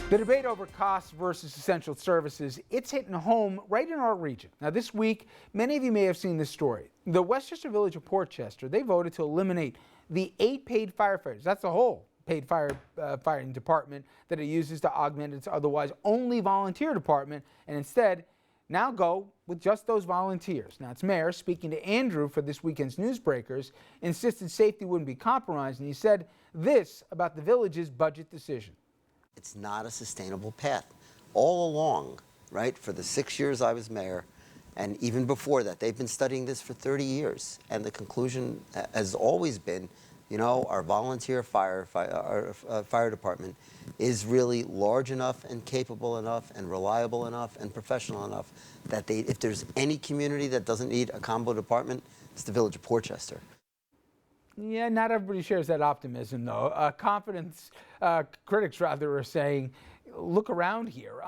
The debate over costs versus essential services, it's hitting home right in our region. Now this week, many of you may have seen this story. The Westchester Village of Portchester, they voted to eliminate the 8 paid firefighters. That's the whole paid firefighting department that it uses to augment its otherwise only volunteer department, and instead now go with just those volunteers. Now its mayor, speaking to Andrew for this weekend's Newsbreakers, insisted safety wouldn't be compromised, and he said this about the village's budget decision. It's not a sustainable path. All along, right, for the 6 years I was mayor, and even before that, they've been studying this for 30 years. And the conclusion has always been, you know, our volunteer fire department is really large enough and capable enough and reliable enough and professional enough that if there's any community that doesn't need a combo department, it's the Village of Portchester. Yeah, not everybody shares that optimism, though. Critics rather are saying, look around here.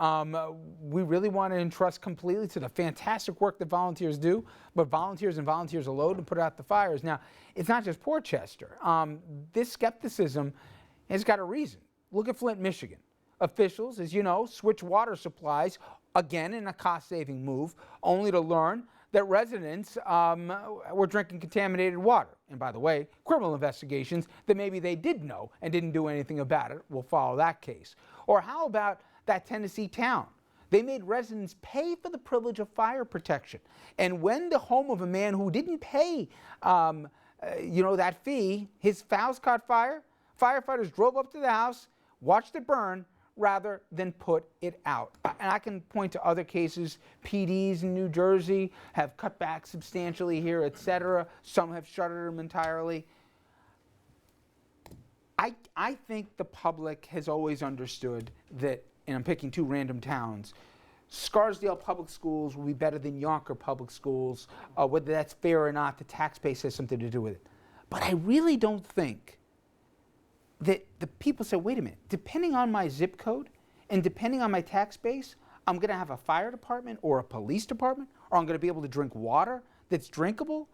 We really want to entrust completely to the fantastic work that volunteers do, but volunteers and volunteers alone to put out the fires. Now, it's not just Portchester. This skepticism has got a reason. Look at Flint, Michigan. Officials, as you know, switch water supplies, again in a cost-saving move, only to learn that residents were drinking contaminated water. And by the way, criminal investigations that maybe they did know and didn't do anything about it will follow that case. Or how about that Tennessee town? They made residents pay for the privilege of fire protection. And when the home of a man who didn't pay, that fee, his house caught fire, firefighters drove up to the house, watched it burn, rather than put it out. And I can point to other cases. PDs in New Jersey have cut back substantially here, etc. Some have shuttered them entirely. I think the public has always understood that, and I'm picking two random towns, Scarsdale Public Schools will be better than Yonker Public Schools. Whether that's fair or not, the tax base has something to do with it. But I really don't think that the people say, wait a minute, depending on my zip code and depending on my tax base, I'm going to have a fire department or a police department, or I'm going to be able to drink water that's drinkable.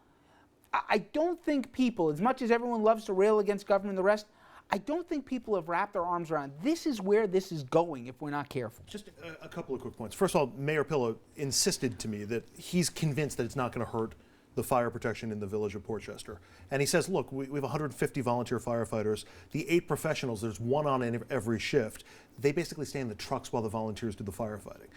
I don't think people, as much as everyone loves to rail against government and the rest, I don't think people have wrapped their arms around this is where this is going if we're not careful. Just a couple of quick points. First of all, Mayor Pillow insisted to me that he's convinced that it's not going to hurt the fire protection in the Village of Portchester. And he says, look, we have 150 volunteer firefighters. The 8 professionals, there's one on every shift. They basically stay in the trucks while the volunteers do the firefighting.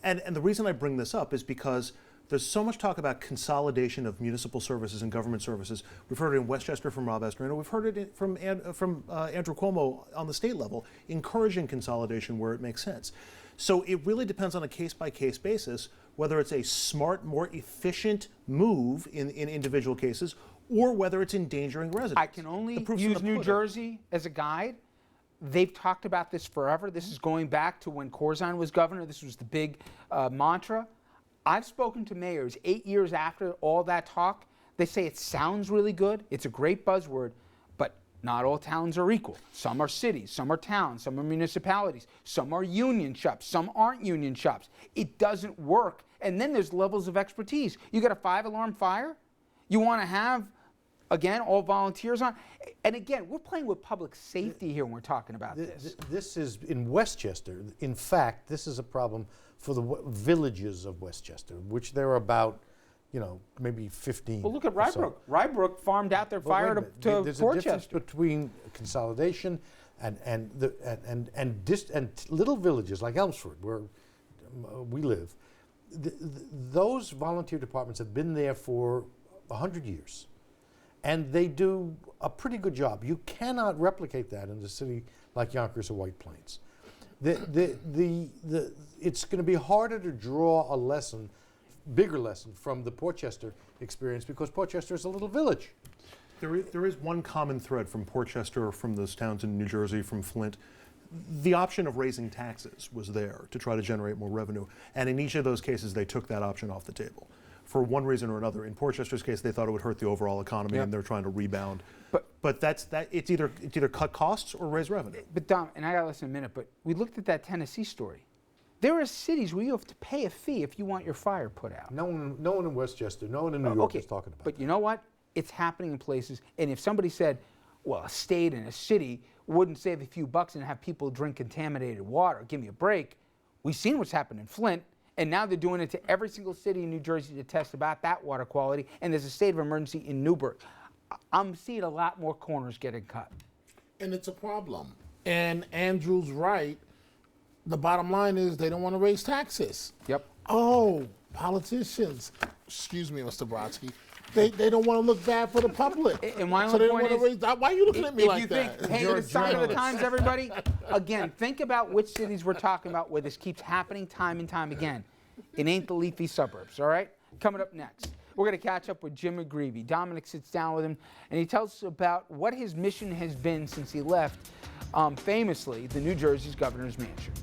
And the reason I bring this up is because there's so much talk about consolidation of municipal services and government services. We've heard it in Westchester from Rob Estorino. We've heard it from Andrew Cuomo on the state level, encouraging consolidation where it makes sense. So it really depends on a case-by-case basis whether it's a smart, more efficient move in individual cases or whether it's endangering residents. I can only use New Jersey as a guide. They've talked about this forever. This is going back to when Corzine was governor. This was the big mantra. I've spoken to mayors 8 years after all that talk. They say it sounds really good. It's a great buzzword, but not all towns are equal. Some are cities, some are towns, some are municipalities, some are union shops, some aren't union shops. It doesn't work. And then there's levels of expertise. You got a 5-alarm fire? You want to have, again, all volunteers on? And again, we're playing with public safety here when we're talking about this. This is in Westchester. In fact, this is a problem for the villages of Westchester, which there are about, maybe 15. Well, look at Rybrook. So. Rybrook farmed out their fire to There's Portchester. a difference between consolidation and little villages like Elmsford, where we live. Those volunteer departments have been there for 100 years, and they do a pretty good job. You cannot replicate that in a city like Yonkers or White Plains. It's going to be harder to draw a bigger lesson from the Portchester experience because Portchester is a little village. There is one common thread from Portchester, from those towns in New Jersey, from Flint. The option of raising taxes was there to try to generate more revenue. And in each of those cases, they took that option off the table for one reason or another. In Portchester's case, they thought it would hurt the overall economy, and they're trying to rebound. But it's either cut costs or raise revenue. But Dom, and I got less in a minute, but we looked at that Tennessee story. There are cities where you have to pay a fee if you want your fire put out. No one in Westchester, no one in New York is talking about But you know what? It's happening in places. And if somebody said, Well, a state and a city wouldn't save a few bucks and have people drink contaminated water. Give me a break. We've seen what's happened in Flint, and now they're doing it to every single city in New Jersey to test about that water quality, and there's a state of emergency in Newburgh. I'm seeing a lot more corners getting cut. And it's a problem. And Andrew's right. The bottom line is they don't want to raise taxes. Yep. Oh, politicians. Excuse me, Mr. Brodsky. They don't want to look bad for the public. And my so only they don't point want to is, raise. Why are you looking at me if like you that? think, hey, You're a it's a sign of the journalist. times, everybody. Again, think about which cities we're talking about where this keeps happening time and time again. It ain't the leafy suburbs, all right? Coming up next, we're going to catch up with Jim McGreevy. Dominic sits down with him, and he tells us about what his mission has been since he left, famously, the New Jersey's governor's mansion.